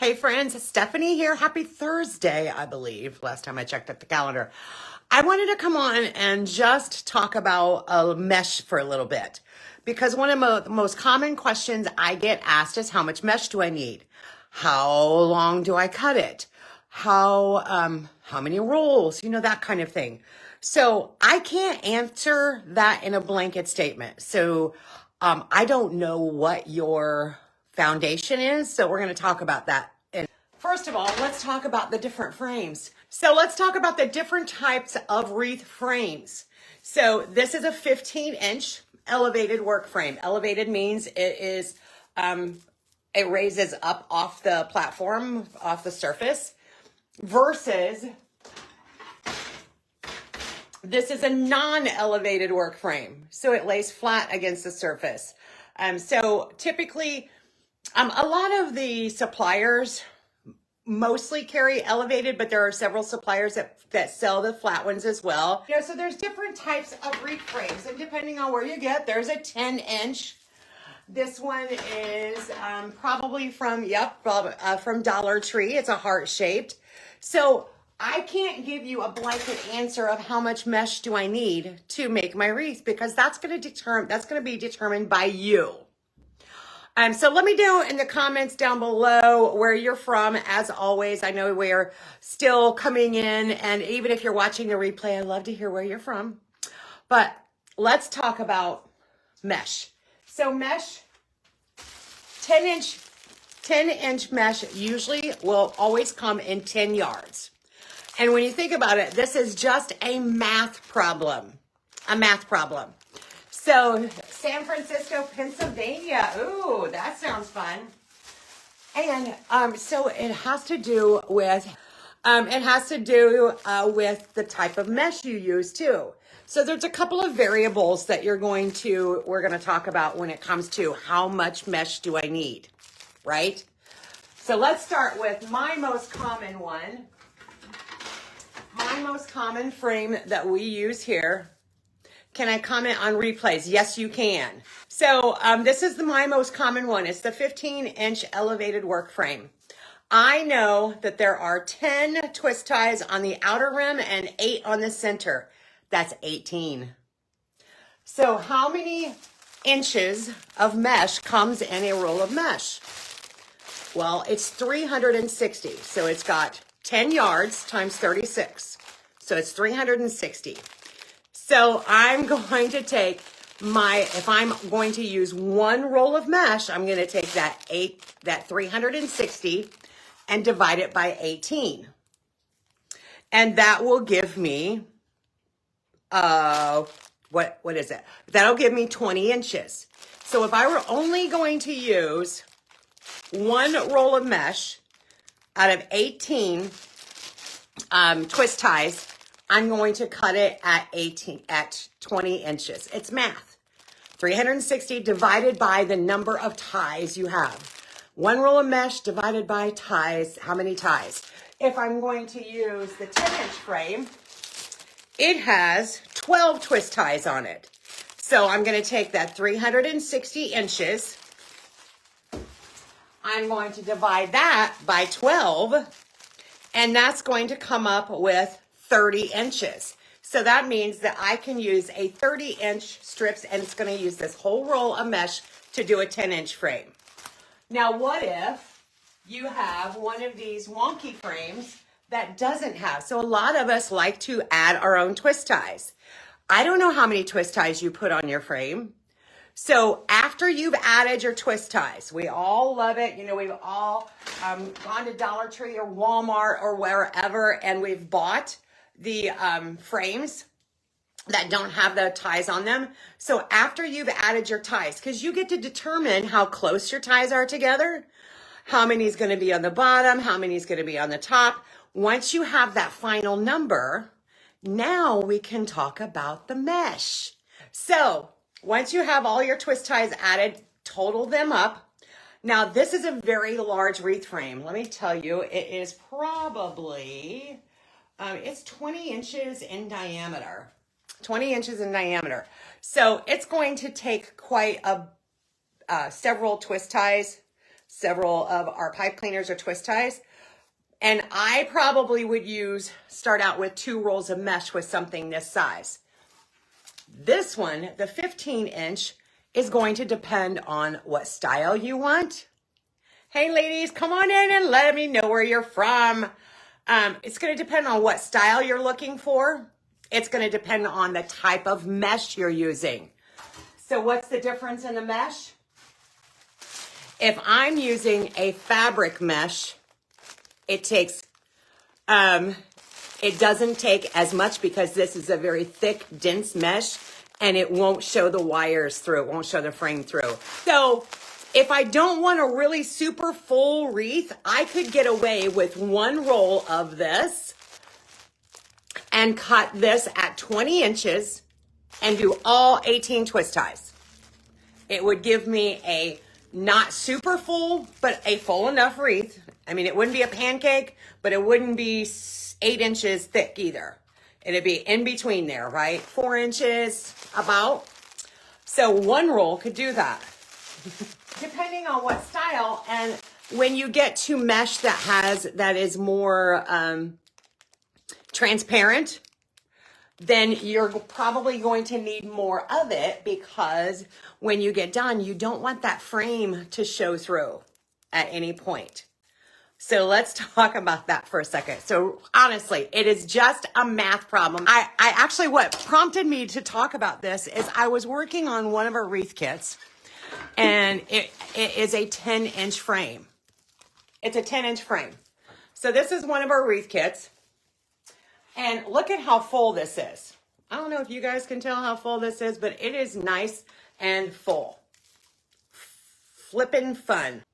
Hey friends, Stephanie here. Happy Thursday, I believe, last time I checked at the calendar. I wanted to come on and just talk about a mesh for a little bit because one of the most common questions I get asked is how much mesh do I need? How long do I cut it? How many rolls? That kind of thing. So I can't answer that in a blanket statement. So I don't know what your foundation is. So we're going to talk about that. And first of all, let's talk about the different frames. So let's talk about the different types of wreath frames. So this is a 15-inch elevated work frame. Elevated means it raises up off the platform, off the surface, versus this is a non-elevated work frame. So it lays flat against the surface. So typically, a lot of the suppliers mostly carry elevated, but there are several suppliers that sell the flat ones as well. So there's different types of wreath frames, and depending on where you get, there's a 10-inch. This one is probably from Dollar Tree. It's a heart-shaped. So I can't give you a blanket answer of how much mesh do I need to make my wreath, because that's going to be determined by you. So let me know in the comments down below where you're from. As always, I know we're still coming in, and even if you're watching the replay, I'd love to hear where you're from. But let's talk about mesh. So mesh, 10-inch mesh usually will always come in 10 yards. And when you think about it, this is just a math problem. So San Francisco, Pennsylvania. Ooh, that sounds fun. And so it has to do with the type of mesh you use too. So there's a couple of variables that we're going to talk about when it comes to how much mesh do I need, right? So let's start with my most common one. My most common frame that we use here. Can I comment on replays? Yes, you can. So this is my most common one. It's the 15-inch elevated work frame. I know that there are 10 twist ties on the outer rim and 8 on the center. That's 18. So how many inches of mesh comes in a roll of mesh? Well, it's 360. So it's got 10 yards times 36. So it's 360. So I'm going to take if I'm going to use one roll of mesh, I'm going to take that 360 and divide it by 18. And that will give me, what is it? That'll give me 20 inches. So if I were only going to use one roll of mesh out of 18 twist ties, I'm going to cut it at 20 inches. It's math. 360 divided by the number of ties you have. One roll of mesh divided by ties. How many ties? If I'm going to use the 10-inch frame, it has 12 twist ties on it. So I'm going to take that 360 inches. I'm going to divide that by 12, and that's going to come up with 30 inches. So that means that I can use a 30-inch strips, and it's going to use this whole roll of mesh to do a 10-inch frame. Now, what if you have one of these wonky frames that doesn't have? So a lot of us like to add our own twist ties. I don't know how many twist ties you put on your frame. So after you've added your twist ties, we all love it. We've all gone to Dollar Tree or Walmart or wherever, and we've bought the frames that don't have the ties on them. So after you've added your ties, because you get to determine how close your ties are together, how many is going to be on the bottom, how many is going to be on the top. Once you have that final number, now we can talk about the mesh. So once you have all your twist ties added, total them up. Now this is a very large wreath frame. Let me tell you, it is probably it's 20 inches in diameter. 20 inches in diameter. So it's going to take quite several twist ties several of our pipe cleaners or twist ties. And I probably would start out with 2 rolls of mesh with something this size. This one, the 15-inch, is going to depend on what style you want. Hey ladies, come on in and let me know where you're from. It's going to depend on what style you're looking for. It's going to depend on the type of mesh you're using. So what's the difference in the mesh? If I'm using a fabric mesh, it doesn't take as much because this is a very thick, dense mesh, and it won't show the wires through. It won't show the frame through. So if I don't want a really super full wreath, I could get away with 1 roll of this and cut this at 20 inches and do all 18 twist ties. It would give me a not super full, but a full enough wreath. I mean, it wouldn't be a pancake, but it wouldn't be 8 inches thick either. It'd be in between there, right? 4 inches about. So 1 roll could do that. Depending on what style, and when you get to mesh that is more transparent, then you're probably going to need more of it, because when you get done, you don't want that frame to show through at any point. So let's talk about that for a second. So honestly, it is just a math problem. I actually, what prompted me to talk about this is I was working on one of our wreath kits, and it is a 10-inch frame. It's a 10-inch frame. So this is one of our wreath kits. And look at how full this is. I don't know if you guys can tell how full this is, but it is nice and full. Flippin' fun.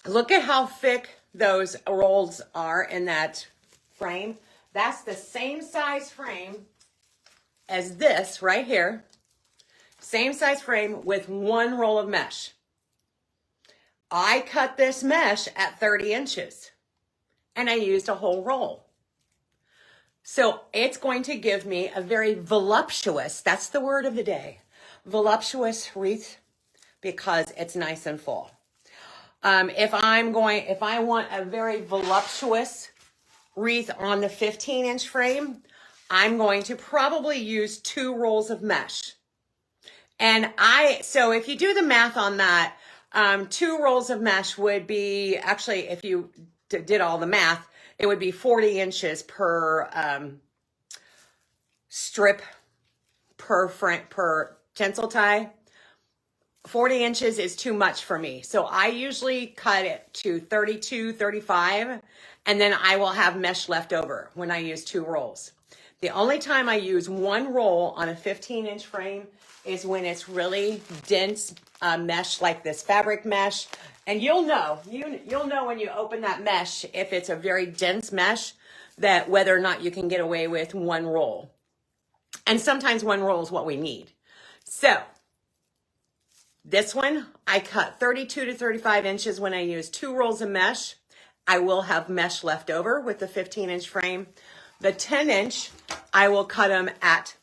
Look at how thick those rolls are in that frame. That's the same size frame as this right here. Same size frame with 1 roll of mesh. I cut this mesh at 30 inches and I used a whole roll. So it's going to give me a very voluptuous, that's the word of the day, voluptuous wreath, because it's nice and full. If I want a very voluptuous wreath on the 15-inch frame, I'm going to probably use 2 rolls of mesh. And so if you do the math on that, 2 rolls of mesh would be, actually, if you did all the math, it would be 40 inches per strip per tensile tie. 40 inches is too much for me. So I usually cut it to 32, 35, and then I will have mesh left over when I use 2 rolls. The only time I use 1 roll on a 15-inch frame is when it's really dense mesh like this fabric mesh. And you'll know when you open that mesh, if it's a very dense mesh, that whether or not you can get away with 1 roll. And sometimes 1 roll is what we need. So this one, I cut 32 to 35 inches when I use 2 rolls of mesh. I will have mesh left over with the 15-inch frame. The 10-inch, I will cut them at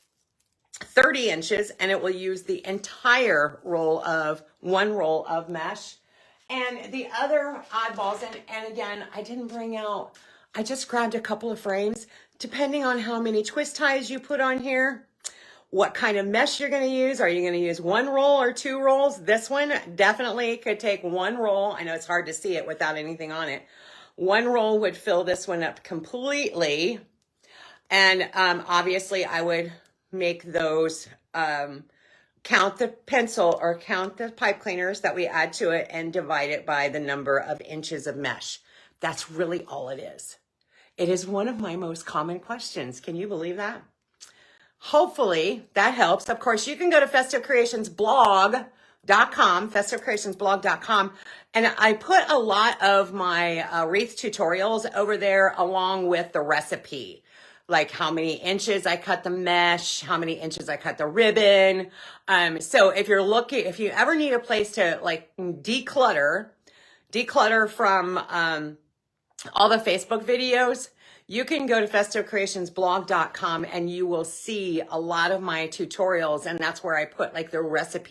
30 inches, and it will use the entire roll of 1 roll of mesh. And the other oddballs, and again, I just grabbed a couple of frames, depending on how many twist ties you put on here, what kind of mesh you're going to use. Are you going to use 1 roll or 2 rolls? This one definitely could take 1 roll. I know it's hard to see it without anything on it. 1 roll would fill this one up completely. And obviously I would make those, count the pencil or count the pipe cleaners that we add to it and divide it by the number of inches of mesh. That's really all it is. It is one of my most common questions. Can you believe that? Hopefully that helps. Of course, you can go to festivecreationsblog.com, and I put a lot of my wreath tutorials over there along with the recipe. Like how many inches I cut the mesh, how many inches I cut the ribbon. So if you ever need a place to like declutter from all the Facebook videos, you can go to festivecreationsblog.com and you will see a lot of my tutorials, and that's where I put like the recipes